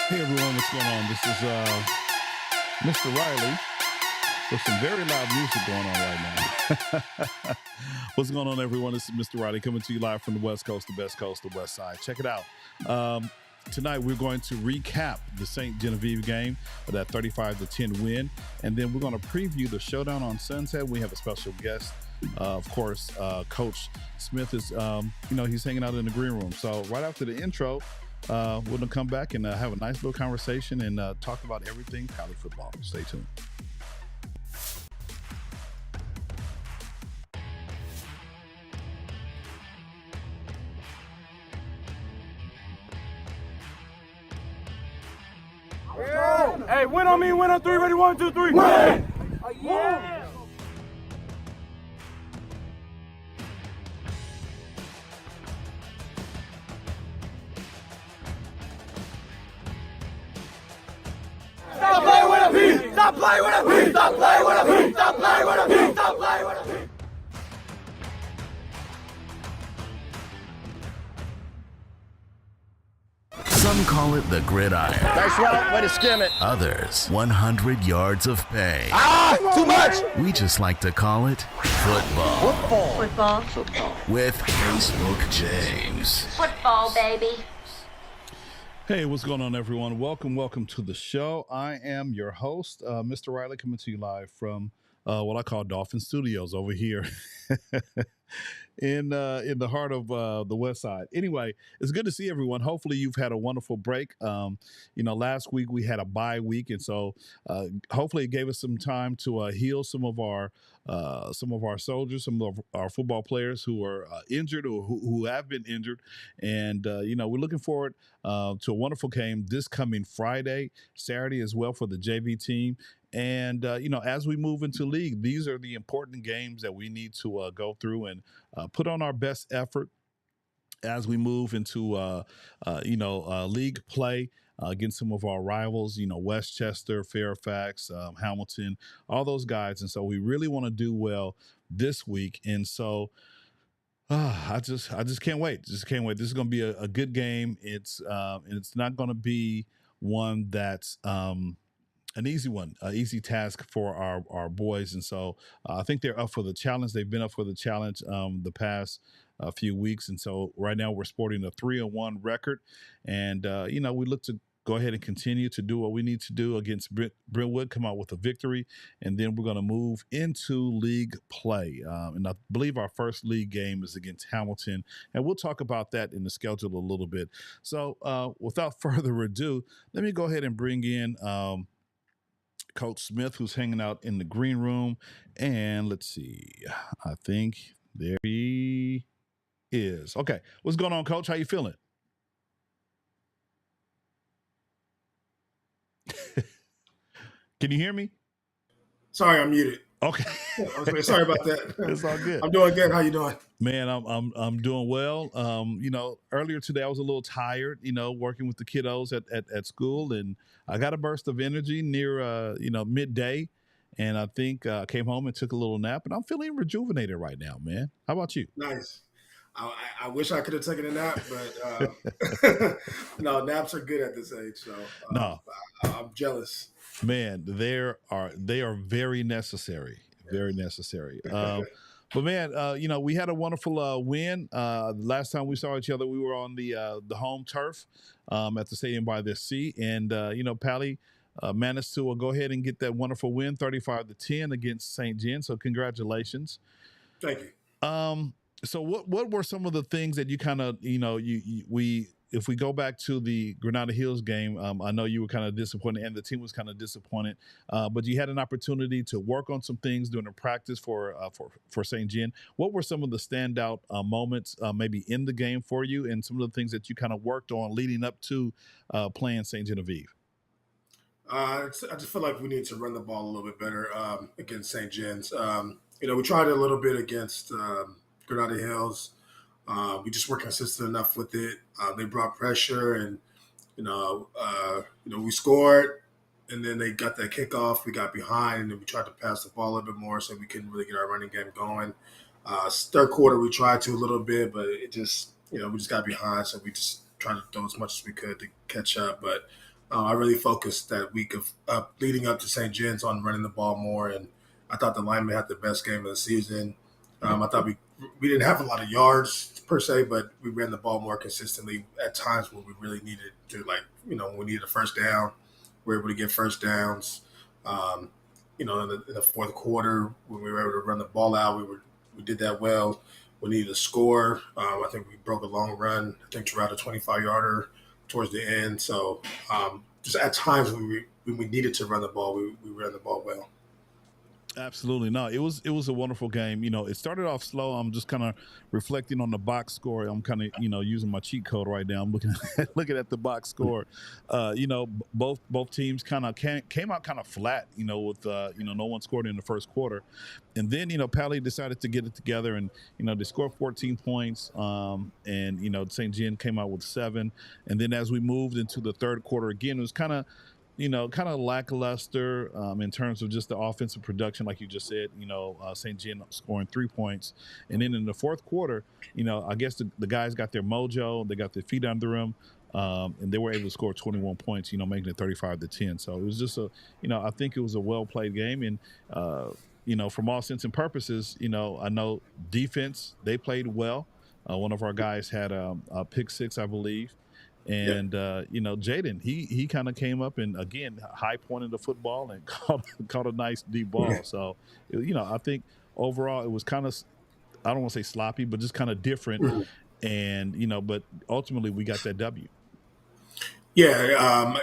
Hey everyone, what's going on? This is Mr. Riley with some very loud music going on right now. What's going on, everyone? This is Mr. Riley coming to you live from the West Coast, the best coast, the West Side. Check it out. Tonight we're going to recap the St. Genevieve game, that 35-10 win, and then we're going to preview the Showdown on Sunset. We have a special guest. Of course, Coach Smith is, he's hanging out in the green room. So right after the intro, we're going to come back and have a nice little conversation and talk about everything college football. Stay tuned. Hey, win on me, win on three, ready, 1, 2, 3. Win! Oh, yeah! Stop playing with a beat! Stop playing with a beat! Stop playing with a beat! Stop playing with a beat! Stop playing with a beat! Some call it the gridiron. Nice route, way to skim it. Others, 100 yards of pay. Too much. We just like to call it football. Football. With Facebook James. Football, baby. Hey, what's going on, everyone? Welcome to the show. I am your host, Mr. Riley, coming to you live from what I call Dolphin Studios over here in the heart of the West Side. Anyway, it's good to see everyone. Hopefully, you've had a wonderful break. Last week we had a bye week, and so hopefully it gave us some time to heal some of our soldiers, some of our football players who are injured or who have been injured. And, we're looking forward to a wonderful game this coming Friday, Saturday as well for the JV team. And, as we move into league, these are the important games that we need to go through and put on our best effort as we move into, league play against some of our rivals, Westchester, Fairfax, Hamilton, all those guys. And so we really want to do well this week. And so I just can't wait. Just can't wait. This is going to be a good game. It's not going to be one that's an easy task for our boys. And so I think they're up for the challenge. They've been up for the challenge the past few weeks. And so right now we're sporting a 3-1 record. And, we look to go ahead and continue to do what we need to do against Brentwood, come out with a victory, and then we're going to move into league play. And I believe our first league game is against Hamilton, and we'll talk about that in the schedule a little bit. So without further ado, let me go ahead and bring in Coach Smith, who's hanging out in the green room. And let's see, I think there he is. Okay, what's going on, Coach? How you feeling? Can you hear me? Sorry, I'm muted. Okay. Sorry about that. It's all good. I'm doing good. How you doing? Man, I'm doing well. Earlier today I was a little tired, working with the kiddos at school, and I got a burst of energy near midday, and I think I came home and took a little nap, and I'm feeling rejuvenated right now, man. How about you? Nice. I wish I could have taken a nap, but no, naps are good at this age. So No. I'm jealous. Man, they are very necessary. Very necessary. But man, we had a wonderful win. Last time we saw each other, we were on the home turf at the Stadium by the Sea, and Pali managed to go ahead and get that wonderful win, 35-10 against St. Gen. So congratulations. Thank you. So what were some of the things that you kind of if we go back to the Granada Hills game, I know you were kind of disappointed and the team was kind of disappointed, but you had an opportunity to work on some things during the practice for St. Gen. What were some of the standout moments maybe in the game for you, and some of the things that you kind of worked on leading up to playing St. Genevieve? I just feel like we need to run the ball a little bit better against St. Jen's. We tried it a little bit against Granada Hills. We just weren't consistent enough with it. They brought pressure, and we scored, and then they got that kickoff. We got behind, and then we tried to pass the ball a little bit more, so we couldn't really get our running game going. Third quarter, we tried to a little bit, but it just we just got behind, so we just tried to throw as much as we could to catch up. But I really focused that week of leading up to St. John's on running the ball more, and I thought the linemen had the best game of the season. I thought we didn't have a lot of yards per se, but we ran the ball more consistently at times when we really needed to, like, when we needed a first down, we were able to get first downs. In the fourth quarter, when we were able to run the ball out, we did that well. We needed a score. I think we broke a long run. I think around a 25-yarder towards the end. So just at times when we needed to run the ball, we ran the ball well. Absolutely. No, it was a wonderful game. It started off slow. I'm just kind of reflecting on the box score. I'm kind of, using my cheat code right now. I'm looking at the box score. Both teams kind of came out kind of flat, with no one scored in the first quarter. And then, Pali decided to get it together, and, they scored 14 points. And St. John came out with 7. And then as we moved into the third quarter again, it was kind of lackluster in terms of just the offensive production, like you just said. St. John scoring 3 points, and then in the fourth quarter, I guess the guys got their mojo, they got their feet under them, and they were able to score 21 points, making it 35-10. So it was just I think it was a well played game, and from all intents and purposes, I know defense, they played well. One of our guys had a pick 6, I believe. And, Jaden, he kind of came up and, again, high pointed the football and caught a nice deep ball. So, I think overall it was kind of, I don't want to say sloppy, but just kind of different. And, but ultimately we got that W. Yeah,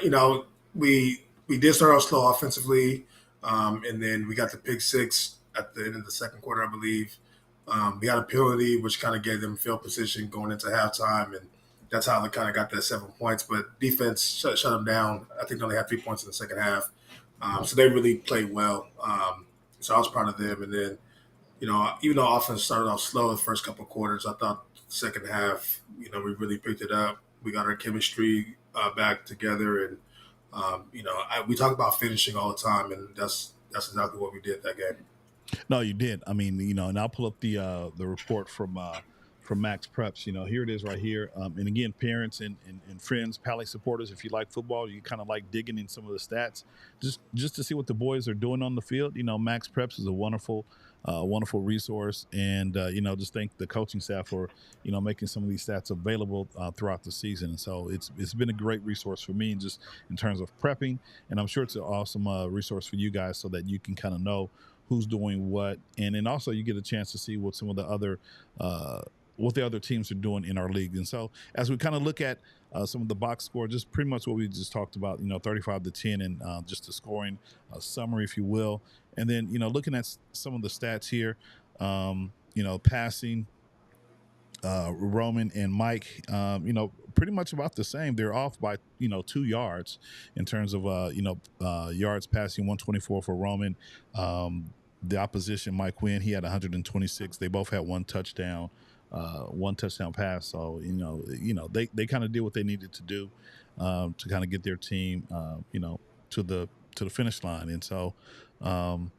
we did start off slow offensively, and then we got the pick 6 at the end of the second quarter, I believe. We had a penalty, which kind of gave them field position going into halftime, and that's how they kind of got that 7 points. But defense shut them down. I think they only had 3 points in the second half. So they really played well. So I was proud of them. And then, even though offense started off slow the first couple of quarters, I thought the second half, we really picked it up. We got our chemistry back together. And, we talk about finishing all the time, and that's exactly what we did that game. No, you did. I mean, and I'll pull up the report from Max Preps. Here it is right here. And again, parents and friends, Pali supporters, if you like football, you kind of like digging in some of the stats just to see what the boys are doing on the field. Max Preps is a wonderful resource, and just thank the coaching staff for making some of these stats available throughout the season. And so it's been a great resource for me, just in terms of prepping, and I'm sure it's an awesome resource for you guys, so that you can kind of know who's doing what, and then also you get a chance to see what some of the other teams are doing in our league. And so as we kind of look at some of the box score, just pretty much what we just talked about, 35-10, and just the scoring summary, if you will. And then, looking at some of the stats here, passing, Roman and Mike, pretty much about the same. They're off by, 2 yards in terms of, yards passing, 124 for Roman. The opposition, Mike Wynn, he had 126. They both had one touchdown pass. So, they kind of did what they needed to do to kind of get their team, to the finish line. And so, and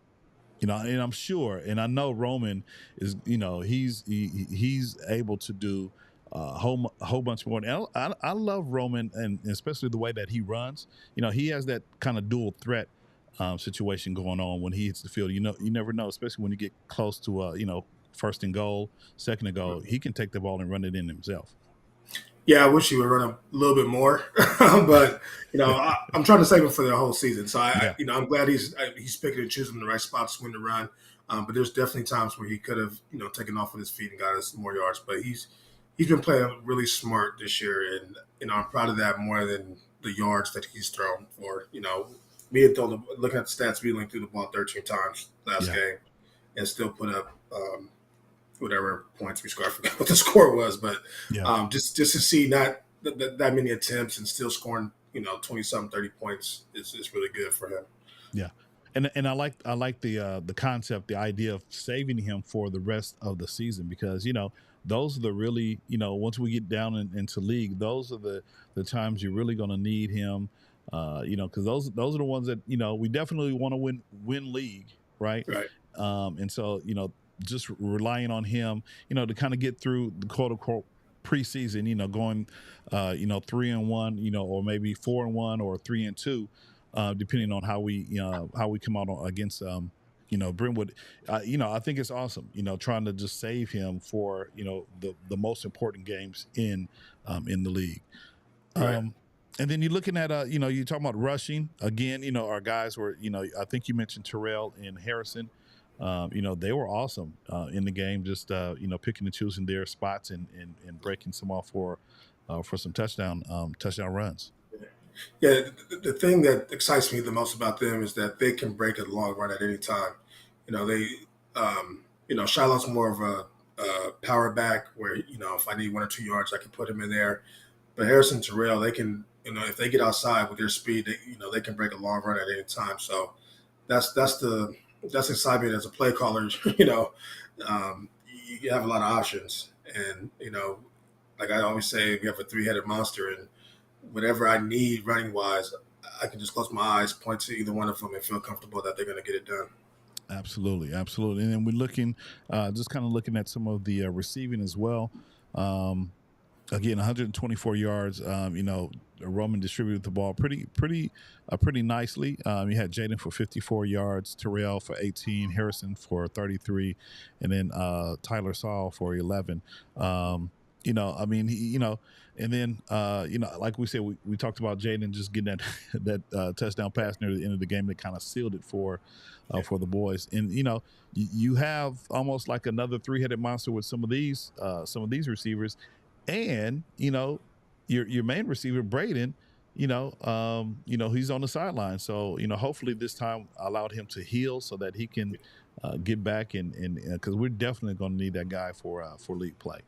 I'm sure, and I know Roman is, he's able to do a whole bunch more. And I love Roman, and especially the way that he runs. He has that kind of dual threat situation going on when he hits the field. You never know, especially when you get close to first and goal, second and goal, he can take the ball and run it in himself. Yeah, I wish he would run a little bit more, but I'm trying to save him for the whole season. So I'm glad he's picking and choosing the right spots when to run. But there's definitely times where he could have taken off with his feet and got us more yards. But he's been playing really smart this year, and I'm proud of that more than the yards that he's thrown for. We had looking at the stats, we only threw the ball 13 times last game, and still put up whatever points we scored. I forgot what the score was, but just to see that many attempts and still scoring 20-something, 30 points is really good for him. Yeah, and I like the concept, the idea of saving him for the rest of the season, because those are the really once we get down into league, those are the times you're really going to need him. Because those are the ones that we definitely want to win league, right? Right. And so just relying on him, to kind of get through the quote unquote preseason, going, 3-1, or maybe 4-1 or 3-2, depending on how we come out against, Brentwood. I think it's awesome, trying to just save him for, the most important games in the league. Right. And then you're looking at, you're talking about rushing again. Our guys were, I think you mentioned Terrell and Harrison. They were awesome in the game, just picking and choosing their spots and breaking some off for some touchdown runs. Yeah, the thing that excites me the most about them is that they can break a long run at any time. Shiloh's more of a power back where, if I need 1 or 2 yards, I can put him in there. But Harrison, Terrell, they can, if they get outside with their speed, they can break a long run at any time. So that's excitement as a play caller. You have a lot of options, and like I always say, we have a 3-headed monster, and whatever I need running wise, I can just close my eyes, point to either one of them, and feel comfortable that they're going to get it done. Absolutely. And then we're looking, just kind of looking at some of the receiving as well. Again, 124 yards. Roman distributed the ball pretty nicely. You had Jaden for 54 yards, Terrell for 18, Harrison for 33, and then Tyler Saul for 11. And then like we said, we talked about Jaden just getting that touchdown pass near the end of the game that kind of sealed it for the boys. And you have almost like another 3-headed monster with some of these receivers. And your main receiver Braden, he's on the sideline. So hopefully this time allowed him to heal so that he can get back and because we're definitely going to need that guy for league play.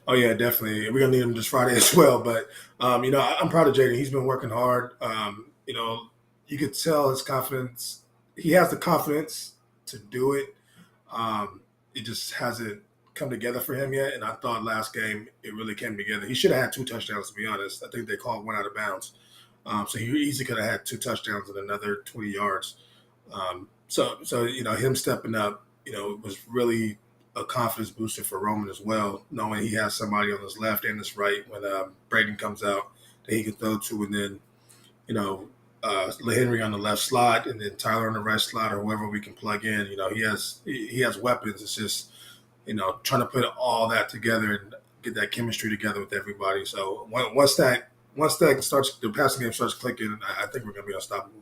Oh yeah, definitely. We're gonna need him this Friday as well. But I'm proud of Jaden. He's been working hard. You could tell his confidence. He has the confidence to do it. It just hasn't come together for him yet. And I thought last game it really came together. He should have had 2 touchdowns, to be honest. I think they called 1 out of bounds. So he easily could have had 2 touchdowns and another 20 yards. So him stepping up, was really a confidence booster for Roman as well, knowing he has somebody on his left and his right when Braden comes out that he can throw to, and then LeHenry on the left slot, and then Tyler on the right slot, or whoever we can plug in. He has weapons. It's just trying to put all that together and get that chemistry together with everybody. So once that starts, the passing game starts clicking, I think we're going to be unstoppable.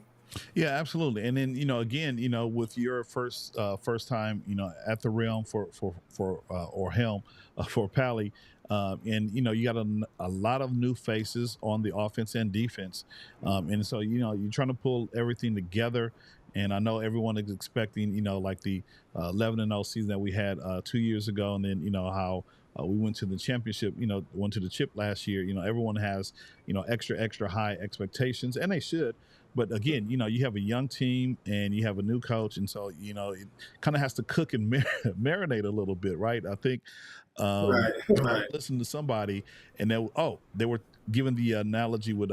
Yeah, absolutely. And then again, with your first time, at the realm for or helm for Pali, and you got a lot of new faces on the offense and defense, and so you're trying to pull everything together. And I know everyone is expecting, like the 11-0 season that we had 2 years ago, and then how we went to the championship, went to the chip last year. Everyone has extra high expectations, and they should. But again, you have a young team and you have a new coach, and so it kind of has to cook and marinate a little bit, right? I think Right. I listened to somebody, and they were given the analogy with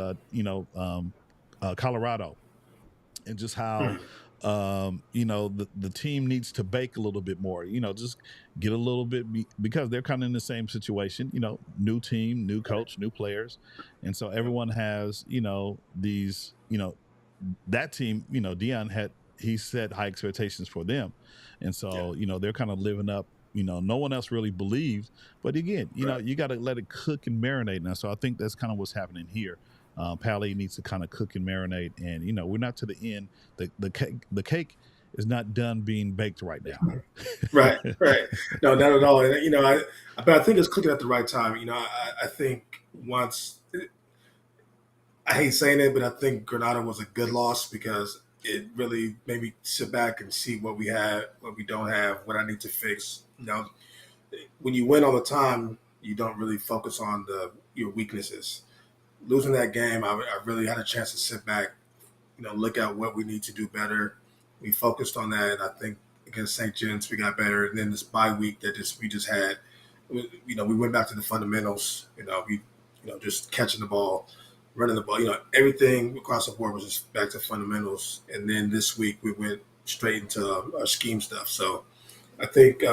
Colorado, and just how the team needs to bake a little bit more. Just get a little bit because they're kind of in the same situation. New team, new coach, new players, and so everyone has these that team, Dion he set high expectations for them. And so, they're kind of living up, no one else really believed. But again, Right. you got to let it cook and marinate now. So I think that's kind of what's happening here. Pali needs to kind of cook and marinate. And, we're not to the end. The cake is not done being baked right now. Right. No, not at all. And, but I think it's clicking at the right time. I think once – I hate saying it, but I think Granada was a good loss because it really made me sit back and see what we have, what we don't have, what I need to fix. When you win all the time, you don't really focus on your weaknesses. Losing that game, I really had a chance to sit back, look at what we need to do better. We focused on that, and I think against St. John's we got better. And then this bye week that we just had, we went back to the fundamentals. Just catching the ball, running the ball, everything across the board was just back to fundamentals. And then this week we went straight into our scheme stuff. So I think,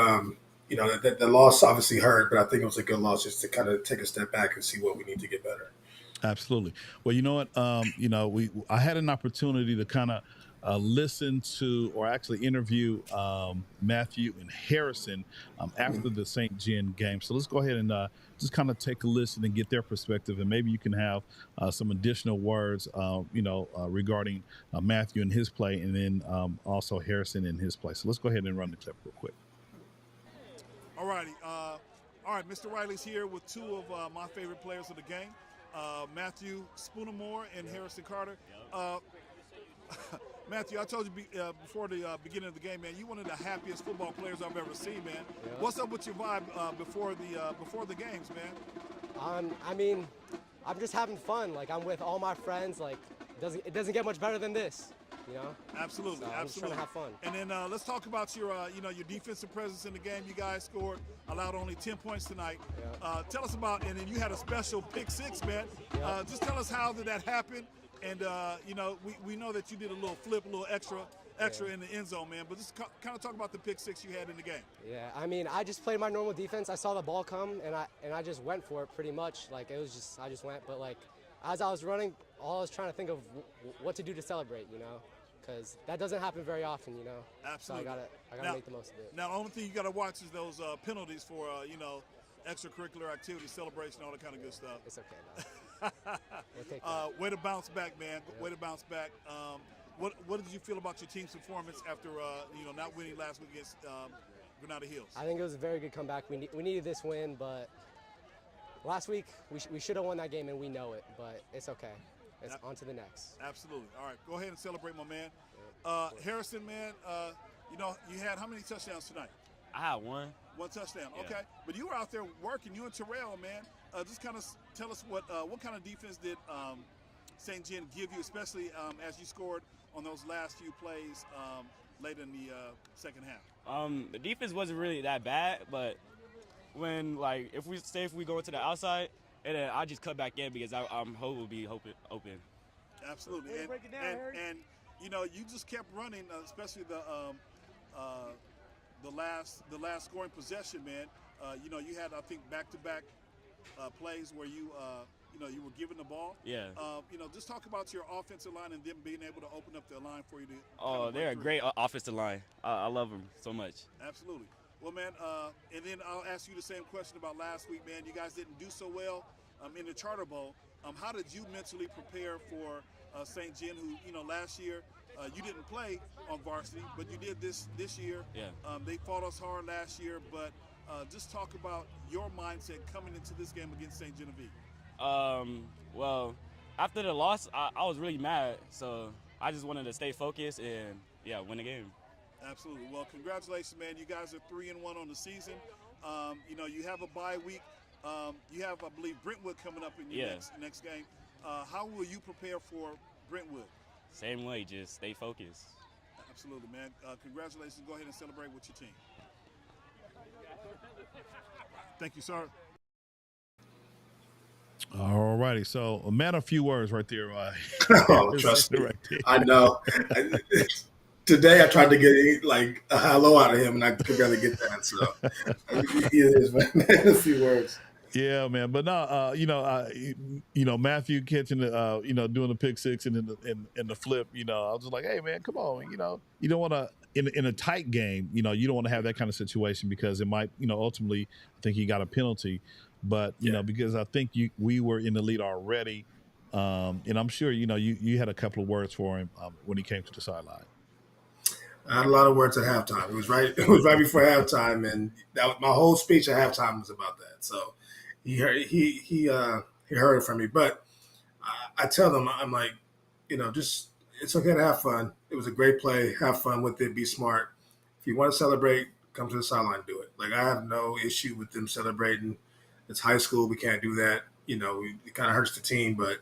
you know, the loss obviously hurt, but I think it was a good loss just to kind of take a step back and see what we need to get better. Absolutely. Well, you know what? I had an opportunity to kind of listen to or actually interview Matthew and Harrison after the St. John game. So let's go ahead and just kind of take a listen and get their perspective, and maybe you can have some additional words, regarding Matthew and his play, and then also Harrison and his play. So let's go ahead and run the clip real quick. All righty. All right, Mr. Riley's here with two of my favorite players of the game. Matthew Spoonermore and Harrison Carter. Matthew, I told you before the beginning of the game, man, you're one of the happiest football players I've ever seen, man. Yeah. What's up with your vibe before the games, man? I mean, I'm just having fun. Like, I'm with all my friends. Like, it doesn't get much better than this, you know? Absolutely, so I'm just trying to have fun. And then let's talk about your defensive presence in the game. You guys scored, allowed only 10 points tonight. Yeah. Tell us about, and then you had a special pick six, man. Yeah. Just tell us how did that happen? And we know that you did a little flip, a little extra in the end zone, man. But just kind of talk about the pick six you had in the game. Yeah, I mean, I just played my normal defense. I saw the ball come, and I just went for it pretty much. Like, I just went. But like, as I was running, all I was trying to think of what to do to celebrate, you know, because that doesn't happen very often, you know. Absolutely. So I gotta make the most of it. Now, the only thing you gotta watch is those penalties for extracurricular activities, celebration, all that kind of good stuff. It's okay, though. We'll take that. Way to bounce back, man. Yeah. Way to bounce back. What did you feel about your team's performance after not winning last week against Granada Hills? I think it was a very good comeback. We needed this win, but last week we should have won that game, and we know it. But it's okay. It's on to the next. Absolutely. All right, go ahead and celebrate, my man. Harrison, man, you had how many touchdowns tonight? I had one. One touchdown, yeah. Okay. But you were out there working. You and Terrell, man. Just kind of tell us what kind of defense did St. John give you, especially as you scored on those last few plays late in the second half. The defense wasn't really that bad, but when if we go into the outside, and then I just cut back in because I'm hope will be open. Absolutely. And you just kept running, especially the last scoring possession, man. You had, I think, back-to-back plays where you were given the ball. Yeah. Just talk about your offensive line and them being able to open up their line for you to. Oh, they're a great offensive line. I love them so much. Absolutely. Well, man, and then I'll ask you the same question about last week, man. You guys didn't do so well in the Charter Bowl. How did you mentally prepare for St. John, who, last year you didn't play on varsity, but you did this year. Yeah. They fought us hard last year, but just talk about your mindset coming into this game against St. Genevieve. Well, after the loss, I was really mad, so I just wanted to stay focused and, win the game. Absolutely. Well, congratulations, man. You guys are 3-1 on the season. You have a bye week. You have, I believe, Brentwood coming up in your next game. How will you prepare for Brentwood? Same way, just stay focused. Absolutely, man. Congratulations. Go ahead and celebrate with your team. Thank you, sir. All righty. So, man, a few words right there. Trust me. Right there. I know. Today I tried to get a hello out of him, and I could barely get that. So, he is, man. A few words. Yeah, man. But no, Matthew catching the, doing the pick six and in the flip. I was just like, hey, man, come on. You don't want to in a tight game. You don't want to have that kind of situation because it might, ultimately, I think he got a penalty. But because I think we were in the lead already, and I'm sure you had a couple of words for him when he came to the sideline. I had a lot of words at halftime. It was right before halftime, and my whole speech at halftime was about that. So he heard it from me. But I tell them, I'm like, just it's okay to have fun. It was a great play. Have fun with it. Be smart. If you want to celebrate, come to the sideline. Do it. I have no issue with them celebrating. It's high school. We can't do that. It kind of hurts the team. But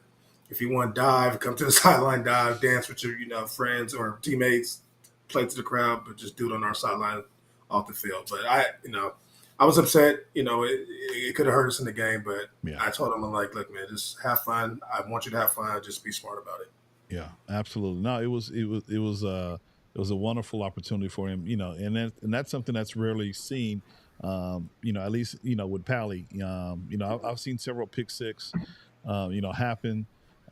if you want to dive, come to the sideline, dive, dance with your friends or teammates. Play to the crowd, but just do it on our sideline off the field. But I was upset. It could have hurt us in the game, but I told him, I'm like, look, man, just have fun. I want you to have fun. Just be smart about it. Yeah, absolutely. No, it was a wonderful opportunity for him. And that's something that's rarely seen At least, with Pali, I've seen several pick six, happen.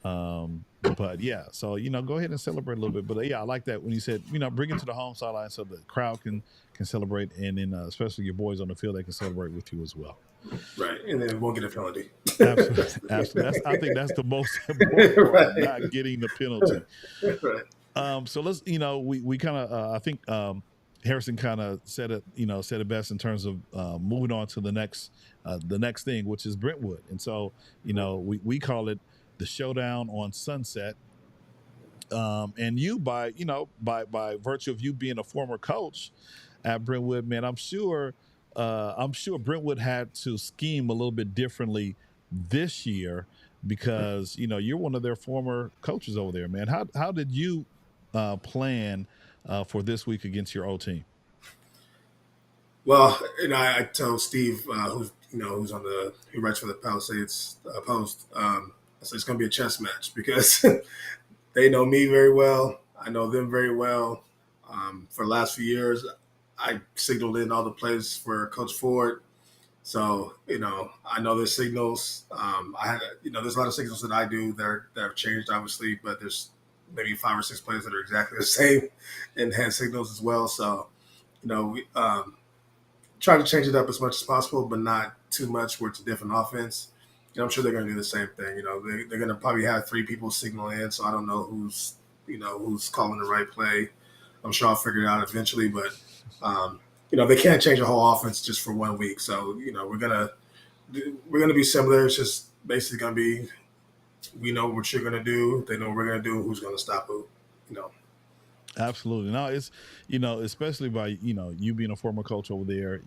But yeah, so, go ahead and celebrate a little bit. But yeah, I like that when you said, bring it to the home sideline so the crowd can celebrate. And then especially your boys on the field, they can celebrate with you as well. Right. And then we won't get a penalty. Absolutely. Absolutely. I think that's the most important part, Right. not getting the penalty. Right. So let's, we kind of, I think, Harrison kind of said it best in terms of moving on to the next thing, which is Brentwood. And so, we call it the Showdown on Sunset. And you, by virtue of you being a former coach at Brentwood, man, I'm sure Brentwood had to scheme a little bit differently this year because, you're one of their former coaches over there, man. How did you plan for this week against your old team? Well, I tell Steve, who writes for the Palisades Post, I said it's going to be a chess match because they know me very well. I know them very well. For the last few years, I signaled in all the plays for Coach Ford. So, I know there's signals. There's a lot of signals that I do that have changed, obviously, but there's maybe 5 or 6 plays that are exactly the same and hand signals as well. So, we try to change it up as much as possible, but not too much where it's a different offense. I'm sure they're going to do the same thing. They're going to probably have 3 people signal in, so I don't know who's calling the right play. I'm sure I'll figure it out eventually, but they can't change a whole offense just for 1 week. So we're gonna be similar. It's just basically going to be we know what you're going to do, they know what we're going to do, who's going to stop who. Absolutely. No, it's, especially by, you being a former coach over there,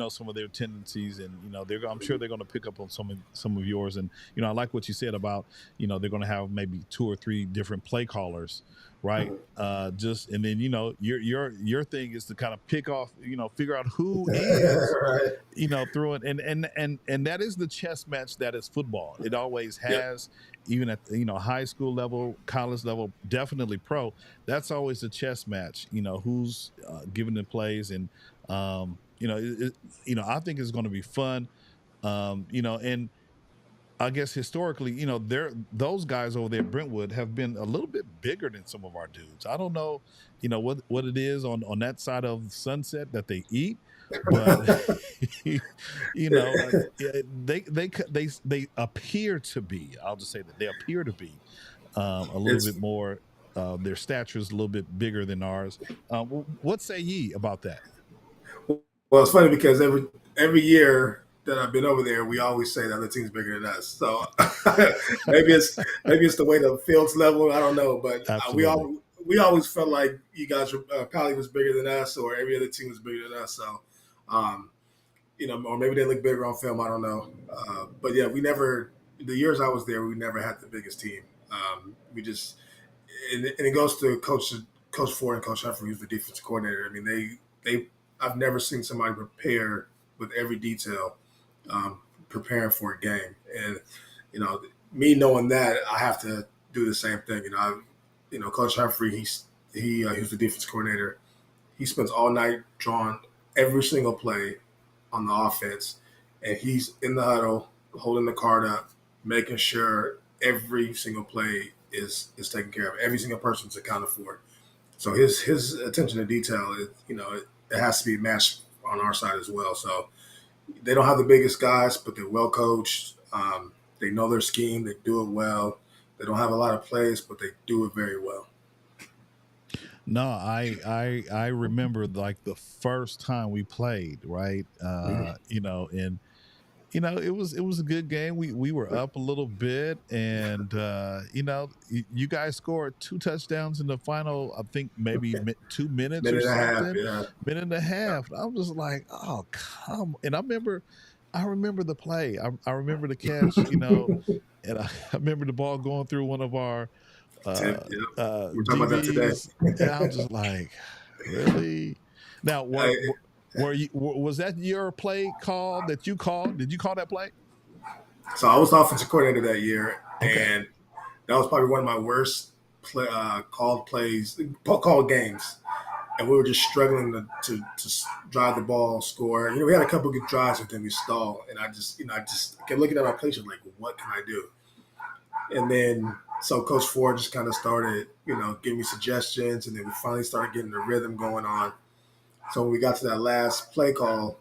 some of their tendencies and, I'm sure they're going to pick up on some of yours. And, I like what you said about, they're going to have maybe 2 or 3 different play callers, right? And then, your thing is to kind of pick off, figure out who is, Right. through it. And that is the chess match that is football. It always has. Yep. Even at high school level, college level, definitely pro. That's always the chess match. Who's giving the plays, and I think it's going to be fun. And I guess historically, those guys over there at Brentwood have been a little bit bigger than some of our dudes. I don't know, what it is on that side of Sunset that they eat. But they appear to be. I'll just say that they appear to be a little bit more. Their stature is a little bit bigger than ours. What say ye about that? Well, it's funny because every year that I've been over there, we always say the other team's bigger than us. So maybe it's the way the field's level. I don't know, but we always felt like you guys Pali was bigger than us, or every other team was bigger than us. So. Or maybe they look bigger on film. I don't know. But yeah, the years I was there, we never had the biggest team. We just, and it goes to Coach Ford and Coach Humphrey, who's the defensive coordinator. I mean, I've never seen somebody prepare with every detail, preparing for a game. And, me knowing that, I have to do the same thing. Coach Humphrey, he's the defensive coordinator. He spends all night drawing every single play on the offense, and he's in the huddle, holding the card up, making sure every single play is taken care of. Every single person's accounted for. So his attention to detail, it has to be matched on our side as well. So they don't have the biggest guys, but they're well coached. They know their scheme. They do it well. They don't have a lot of plays, but they do it very well. No, I remember like the first time we played, right? And it was a good game. We were up a little bit, and you guys scored 2 touchdowns in the final. I think maybe 2 minutes or something. Minute and a half. I'm just like, oh come! And I remember the play. I remember the catch. And I remember the ball going through one of our. We're talking about that today. And I was just like, really? Now, was that your play call that you called? Did you call that play? So I was the offensive coordinator that year, and that was probably one of my worst called games. and we were just struggling to drive the ball, score. You know, we had a couple good drives, but then we stalled. And I just kept looking at my players like, what can I do? And then so Coach Ford just kind of started, giving me suggestions, and then we finally started getting the rhythm going on. So when we got to that last play call,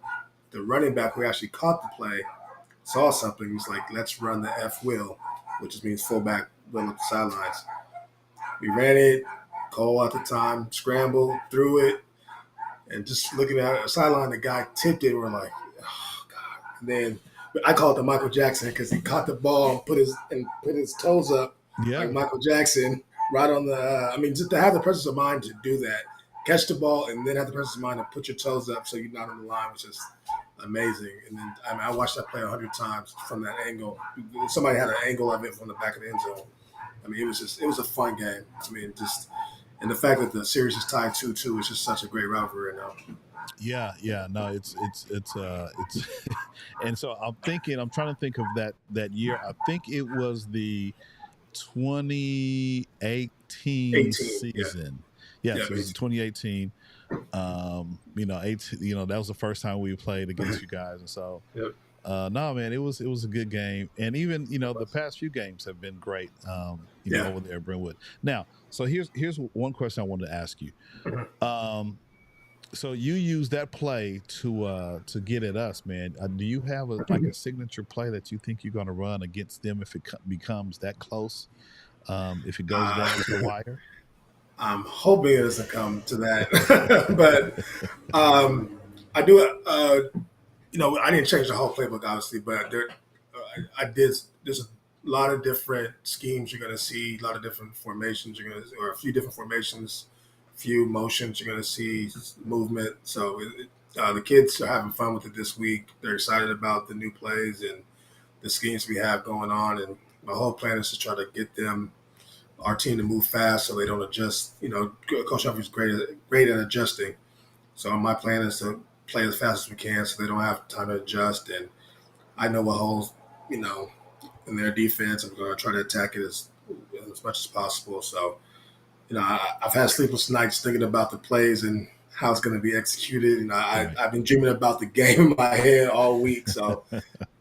the running back who actually caught the play saw something. He was like, let's run the F wheel, which just means fullback wheel up the sidelines. We ran it, Cole at the time, scrambled, threw it, and just looking at the sideline, the guy tipped it. We're like, oh, God. And then I call it the Michael Jackson because he caught the ball and put his toes up like Michael Jackson right on the just to have the presence of mind to do that, catch the ball, and then have the presence of mind to put your toes up so you're not on the line, which is amazing. And then I watched that play 100 times from that angle. Somebody had an angle of it from the back of the end zone. It was a fun game. And the fact that the series is tied 2-2 is just such a great rivalry right now. Yeah. No, it's and so I'm trying to think of that year. I think it was the 2018 season. Yeah. Yes, it was 2018. 18, that was the first time we played against you guys. And so, no, man, it was a good game. And even, the past few games have been great, over there at Brentwood. Now, so here's one question I wanted to ask you. So you use that play to get at us, man. Do you have a signature play that you think you're going to run against them if it becomes that close? If it goes down to the wire? I'm hoping it doesn't come to that, but I do. I didn't change the whole playbook, obviously, but I did. There's a lot of different schemes you're going to see, a lot of different formations or a few different formations, few motions you're going to see, movement. So the kids are having fun with it this week. They're excited about the new plays and the schemes we have going on, and my whole plan is to try to get our team to move fast so they don't adjust. Coach Humphrey's great at adjusting. So my plan is to play as fast as we can so they don't have time to adjust. And I know what holes, in their defense. I'm going to try to attack it as much as possible. So, I've had sleepless nights thinking about the plays and how it's going to be executed. And I've been dreaming about the game in my head all week. So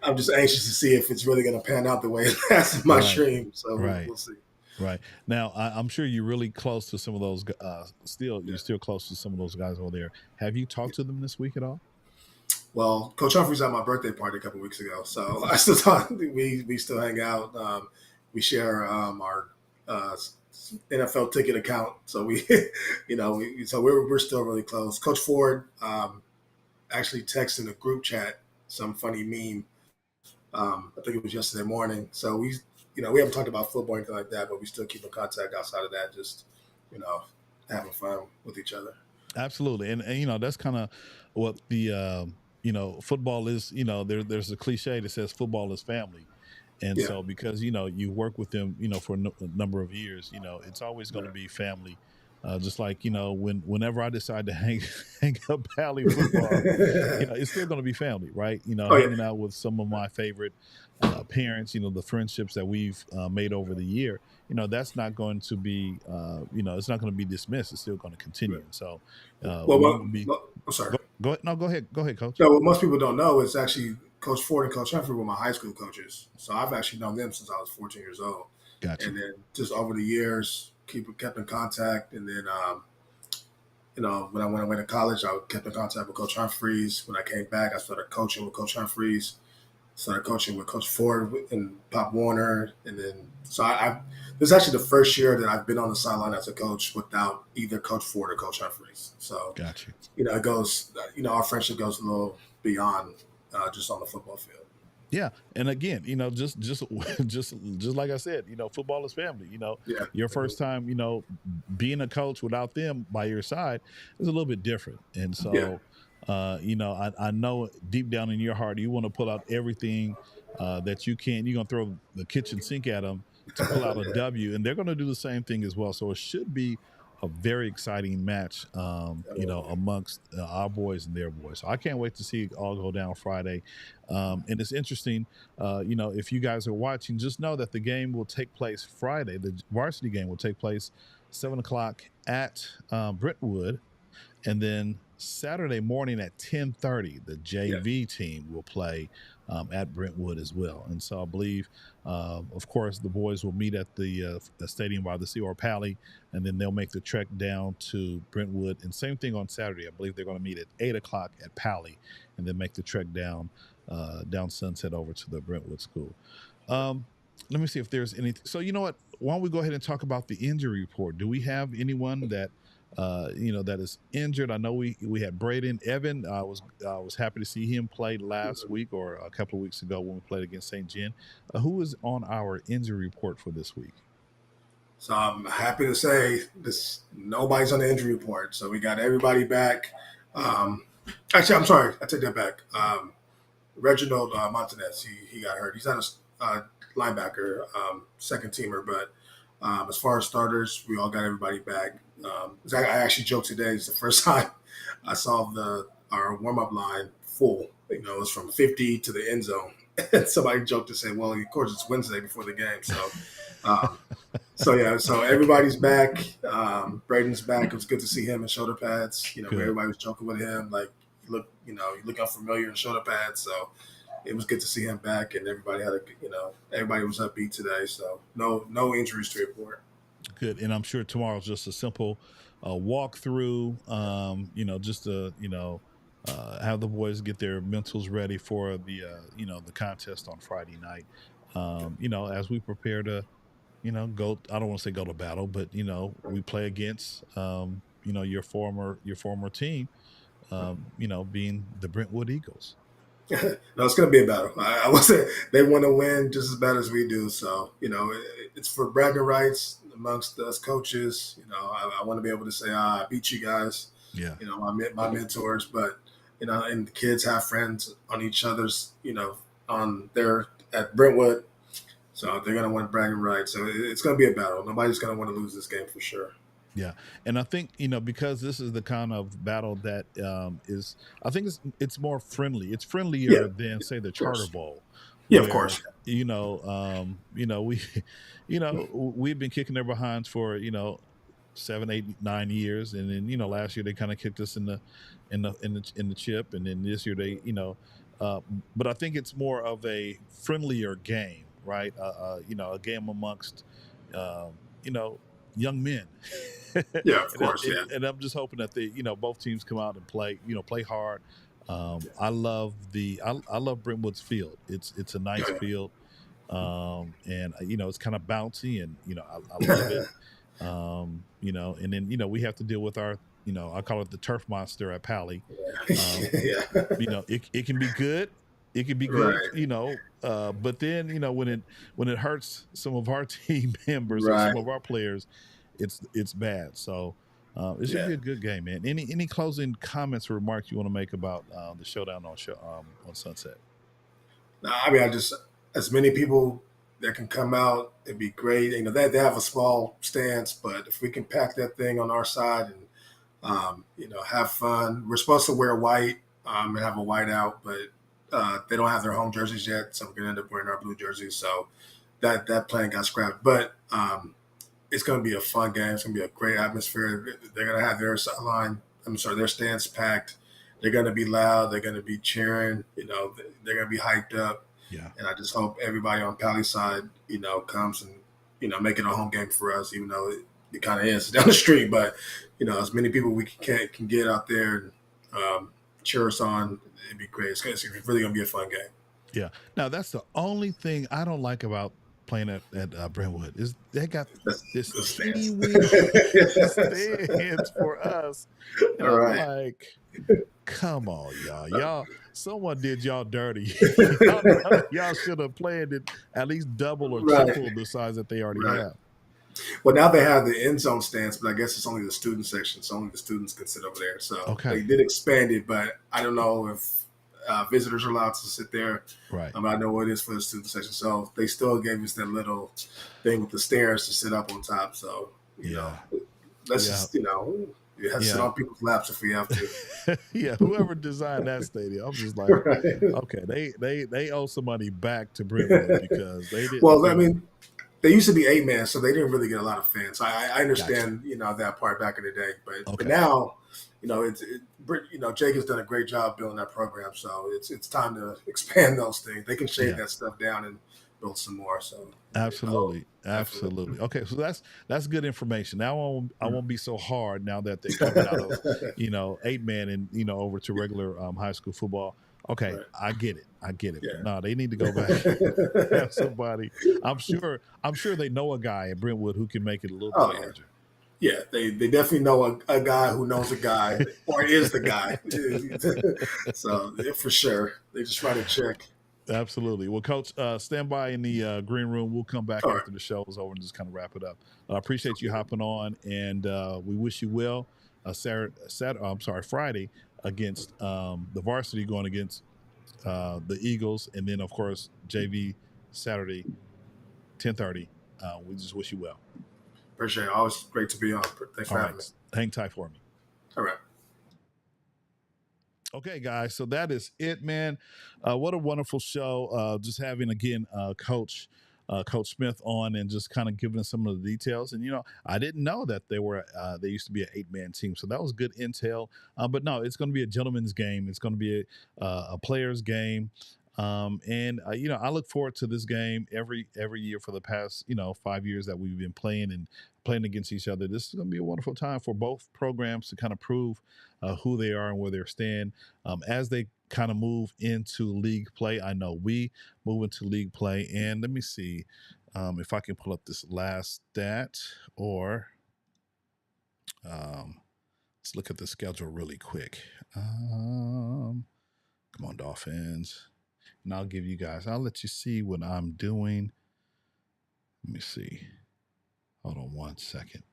I'm just anxious to see if it's really going to pan out the way it has in my dream. So we'll see. Right. Now, I'm sure you're really close to some of those. You're still close to some of those guys over there. Have you talked to them this week at all? Well, Coach Humphrey's at my birthday party a couple of weeks ago, so I still talk. We still hang out. We share our NFL ticket account, so we're still really close. Coach Ford actually texted in a group chat some funny meme. I think it was yesterday morning. So we haven't talked about football or anything like that, but we still keep in contact outside of that, just, having fun with each other. Absolutely. And that's kind of what the, football is, there's a cliche that says football is family. And so because, you work with them, for a number of years, it's always going to be family. Just like, whenever I decide to hang up Pali football, it's still going to be family, right? Hanging out with some of my favorite parents, the friendships that we've made over the year, that's not going to be, it's not going to be dismissed. It's still going to continue. Right. So, I'm sorry. Go ahead. No, go ahead, Coach. No, what most people don't know is actually Coach Ford and Coach Humphrey were my high school coaches. So I've actually known them since I was 14 years old. Gotcha. And then just over the years, kept in contact. And then, when I went away to college, I kept in contact with Coach Humphreys. When I came back, I started coaching with Coach Humphreys, started coaching with Coach Ford and Pop Warner. And then, so this is actually the first year that I've been on the sideline as a coach without either Coach Ford or Coach Humphreys. So, gotcha. It goes, our friendship goes a little beyond just on the football field. Yeah, and again, just like I said, football is family. Your first time, being a coach without them by your side is a little bit different. And so, I know deep down in your heart, you want to pull out everything that you can. You're gonna throw the kitchen sink at them to pull out a W, and they're gonna do the same thing as well. So it should be a very exciting match, amongst our boys and their boys. So I can't wait to see it all go down Friday. And it's interesting, if you guys are watching, just know that the game will take place Friday. The varsity game will take place 7:00 at Brentwood. And then Saturday morning at 10:30, the Yeah. JV team will play at Brentwood as well. And so I believe, of course, the boys will meet at the stadium by the sea, or Pali, and then they'll make the trek down to Brentwood. And same thing on Saturday. I believe they're going to meet at 8 o'clock at Pali, and then make the trek down Sunset over to the Brentwood School. Let me see if there's anything. So you know what? Why don't we go ahead and talk about the injury report? Do we have anyone that that is injured? I know we had Braden Evan. I was happy to see him play last week or a couple of weeks ago when we played against St. Gen. Who is on our injury report for this week? So I'm happy to say nobody's on the injury report. So we got everybody back. Actually, I'm sorry, I take that back. Reginald Montanez, he got hurt. He's not a linebacker, second teamer, but as far as starters, we all got everybody back. I actually joked today. It's the first time I saw our warm-up line full. It was from 50 to the end zone. And somebody joked to say, well, of course, it's Wednesday before the game. So everybody's back. Braden's back. It was good to see him in shoulder pads. Everybody was joking with him. Like, you look unfamiliar in shoulder pads. So it was good to see him back, and everybody everybody was upbeat today. So no injuries to report. Good. And I'm sure tomorrow's just a simple walkthrough, just to, have the boys get their mentals ready for the contest on Friday night. As we prepare to, go, I don't want to say go to battle, but, we play against, your former team, being the Brentwood Eagles. No, it's going to be a battle. I would say they want to win just as bad as we do. So, it's for bragging rights amongst us coaches. I want to be able to say, I beat you guys. Yeah. My mentors, but, and the kids have friends on each other's, at Brentwood. So they're going to want bragging rights. So it's going to be a battle. Nobody's going to want to lose this game for sure. Yeah. And I think, because this is the kind of battle that I think it's more friendly. It's friendlier than, say, the Charter Bowl. Yeah, of course. We've been kicking their behinds for, 7, 8, 9 years. And then, last year they kind of kicked us in the chip. And then this year they, but I think it's more of a friendlier game, right? A game amongst, young men. Yeah, of course. And I'm just hoping that they, both teams come out and play hard. I love Brentwood's field. It's a nice field. And it's kind of bouncy, and I love it. And then we have to deal with our, I call it the turf monster at Pali. It can be good. It can be good, right. But then when it hurts some of our team members or some of our players, it's bad. So it should be a good game, man. Any closing comments or remarks you want to make about the Showdown on Sunset? As many people that can come out, it'd be great. They have a small stance, but if we can pack that thing on our side and have fun. We're supposed to wear white and have a white out, but they don't have their home jerseys yet, so we're gonna end up wearing our blue jerseys. So that plan got scrapped. But it's gonna be a fun game. It's gonna be a great atmosphere. They're gonna have their their stands packed. They're gonna be loud. They're gonna be cheering. They're gonna be hyped up. Yeah. And I just hope everybody on Pali's side, comes and make it a home game for us, even though it kind of is down the street. But as many people we can get out there and cheer us on, it'd be great. It's really gonna be a fun game. Yeah. Now that's the only thing I don't like about playing at Brentwood is they got this teeny-weeny stands for us. And All I'm right. like, come on, y'all. Someone did y'all dirty. Y'all should have planned it at least double or triple the size that they already have. Well, now they have the end zone stands, but I guess it's only the student section, so only the students can sit over there. So they did expand it, but I don't know if visitors are allowed to sit there. Right. I know what it is for the student section. So they still gave us that little thing with the stairs to sit up on top. So, let's just, you have to sit on people's laps if we have to. Yeah, whoever designed that stadium, I'm just like, okay, they owe some money back to Brentwood because they didn't. Well, they used to be 8-man, so they didn't really get a lot of fans. I understand, that part back in the day, but now Jake has done a great job building that program. So it's time to expand those things. They can shave that stuff down and build some more. So absolutely, definitely. absolutely. Okay, so that's good information. Now I won't be so hard now that they're coming out of 8-man and over to regular high school football. Okay, Right. I get it. Yeah. But no, they need to go back have somebody. I'm sure they know a guy at Brentwood who can make it a little bit larger. Yeah, they definitely know a guy who knows a guy or is the guy. So for sure, they just write a check. Absolutely. Well, Coach, stand by in the green room. We'll come back All after the show is over and just kind of wrap it up. I appreciate you hopping on, and we wish you well. Friday against the varsity going against the Eagles, and then of course JV Saturday, 10:30. We just wish you well. Appreciate it. Always great to be on. Thanks for having me. Hang tight for me. All right. Okay, guys. So that is it, man. What a wonderful show. Just having again, Coach Smith on and just kind of giving us some of the details. And I didn't know that they used to be an 8-man team, so that was good intel. But no, it's going to be a gentleman's game. It's going to be a player's game. I look forward to this game every year for the past 5 years that we've been playing against each other. This is going to be a wonderful time for both programs to kind of prove who they are and where they're stand as they kind of move into league play. I know we move into league play, and let me see if I can pull up this last stat or let's look at the schedule really quick. Come on, Dolphins. And I'll let you see what I'm doing. Let me see. Hold on 1 second.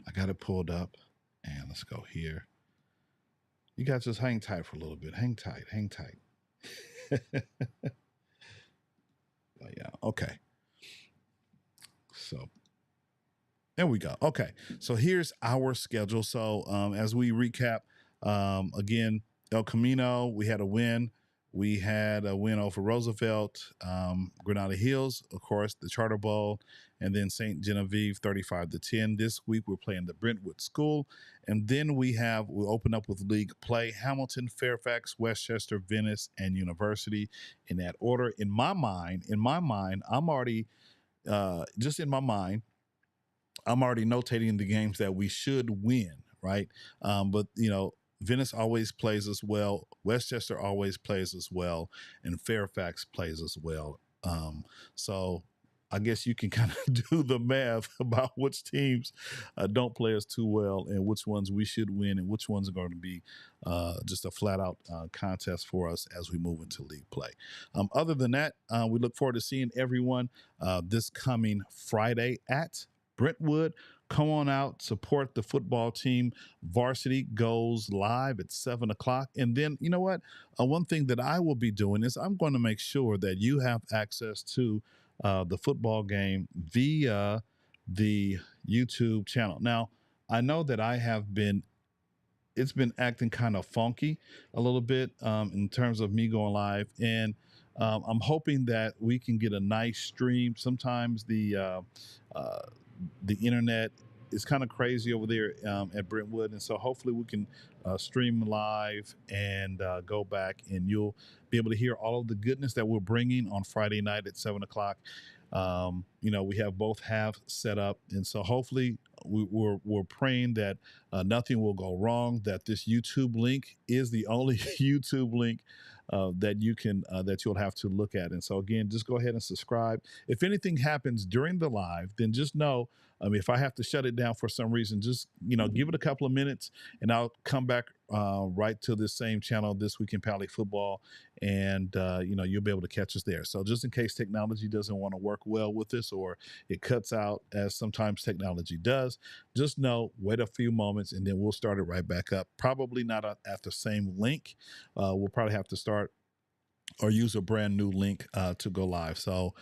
I got it pulled up, and let's go here. You guys just hang tight for a little bit. Hang tight. But yeah, okay. So there we go. Okay, so here's our schedule. So as we recap, again, El Camino, we had a win. We had a win over Roosevelt, Granada Hills, of course, the Charter Bowl, and then St. Genevieve 35-10. This week we're playing the Brentwood School, and then we'll open up with league play: Hamilton, Fairfax, Westchester, Venice, and University in that order. In my mind, I'm already just in my mind, I'm already notating the games that we should win, right? But Venice always plays us well. Westchester always plays us well, and Fairfax plays us well. So I guess you can kind of do the math about which teams don't play us too well and which ones we should win and which ones are going to be just a flat-out contest for us as we move into league play. Other than that, we look forward to seeing everyone this coming Friday at Brentwood. Come on out, support the football team. Varsity goes live at 7 o'clock. And then, you know what? One thing that I will be doing is I'm going to make sure that you have access to the football game via the YouTube channel. Now, I know that it's been acting kind of funky a little bit in terms of me going live. And I'm hoping that we can get a nice stream. Sometimes the internet is kind of crazy over there at Brentwood, and so hopefully we can stream live and go back, and you'll be able to hear all of the goodness that we're bringing on Friday night at 7 o'clock. We have both halves set up, and so hopefully we're praying that nothing will go wrong, that this YouTube link is the only YouTube link that you'll have to look at. And so again, just go ahead and subscribe. If anything happens during the live, then just know, if I have to shut it down for some reason, just give it a couple of minutes, and I'll come back right to this same channel, This Week in Pali Football, and you'll be able to catch us there. So just in case technology doesn't want to work well with this, or it cuts out, as sometimes technology does, just know, wait a few moments, and then we'll start it right back up. Probably not at the same link. We'll probably have to start or use a brand new link to go live. So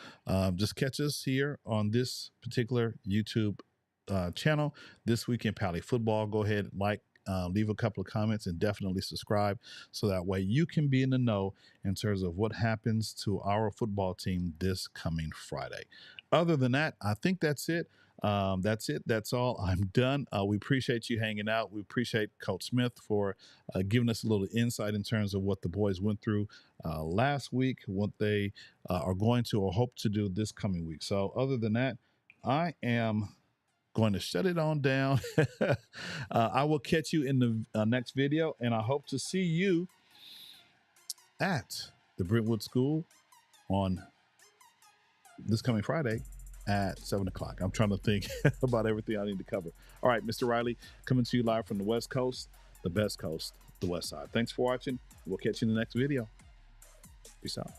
just catch us here on this particular YouTube channel, This Week in Pali Football. Go ahead, leave a couple of comments, and definitely subscribe, so that way you can be in the know in terms of what happens to our football team this coming Friday. Other than that, I think that's it. That's it. That's all. I'm done. We appreciate you hanging out. We appreciate Coach Smith for giving us a little insight in terms of what the boys went through last week, what they are going to or hope to do this coming week. So other than that, I am going to shut it on down. I will catch you in the next video, and I hope to see you at the Brentwood School on this coming Friday at 7 o'clock. I'm trying to think about everything I need to cover. All right, Mr. Riley, coming to you live from the West Coast, the best coast, the West Side. Thanks for watching. We'll catch you in the next video. Peace out.